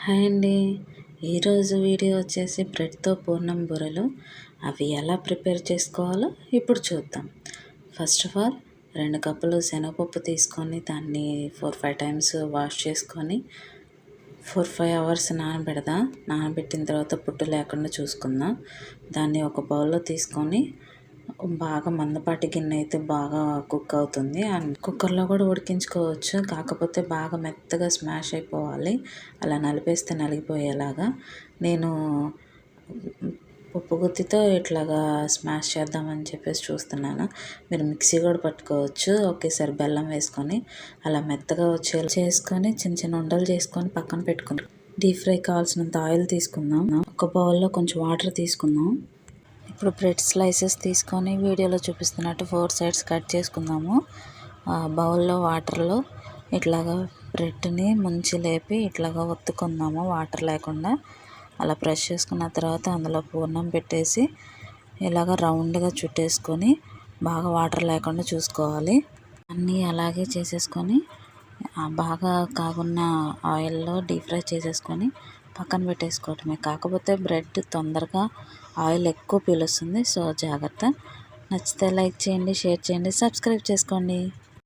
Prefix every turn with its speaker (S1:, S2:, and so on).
S1: Hi అండి. ఈరోజు video వచ్చేసి బ్రెడ్తో పూర్ణం బూరెలు. అవి ఎలా ప్రిపేర్ చేసుకోవాలో ఇప్పుడు చూద్దాం. ఫస్ట్ ఆఫ్ ఆల్ 2 కప్పులు శనగపప్పు తీసుకొని దాన్ని 4-5 టైమ్స్ వాష్ చేసుకొని 4-5 అవర్స్ నానబెట్టిన తర్వాత పుట్టు లేకుండా చూసుకుందాం. దాన్ని ఒక బౌల్లో తీసుకొని బాగా మందపాటి గిన్నె అయితే బాగా కుక్ అవుతుంది. అండ్ కుక్కర్లో కూడా ఉడికించుకోవచ్చు, కాకపోతే బాగా మెత్తగా స్మాష్ అయిపోవాలి, అలా నలిపేస్తే నలిగిపోయేలాగా. నేను పప్పు గుత్తితో ఇట్లాగా స్మాష్ చేద్దామని చెప్పేసి చూస్తున్నాను. మీరు మిక్సీ కూడా పట్టుకోవచ్చు. ఒకేసారి బెల్లం వేసుకొని అలా మెత్తగా వచ్చేలా చేసుకొని చిన్న చిన్న ఉండలు చేసుకొని పక్కన పెట్టుకుని డీప్ ఫ్రై కావాల్సినంత ఆయిల్ తీసుకుందాం. ఒక బౌల్లో కొంచెం వాటర్ తీసుకుందాం. ఇప్పుడు బ్రెడ్ స్లైసెస్ తీసుకొని వీడియోలో చూపిస్తున్నట్టు 4 సైడ్స్ కట్ చేసుకుందాము. బౌల్లో వాటర్లో ఇట్లాగా బ్రెడ్ని ముంచి లేపి ఇట్లాగా ఒత్తుకుందాము, వాటర్ లేకుండా. అలా ప్రెస్ చేసుకున్న తర్వాత అందులో పూర్ణం పెట్టేసి ఇలాగ రౌండ్గా చుట్టేసుకొని బాగా వాటర్ లేకుండా చూసుకోవాలి. అన్నీ అలాగే చేసేసుకొని బాగా కాగున్న ఆయిల్లో డీప్ ఫ్రై చేసేసుకొని పక్కన పెట్టేసుకోవటమే. కాకపోతే బ్రెడ్ తొందరగా ఆయిల్ ఎక్కువ పీలుస్తుంది, సో జాగ్రత్త. నచ్చితే లైక్ చేయండి, షేర్ చేయండి, సబ్స్క్రైబ్ చేసుకోండి.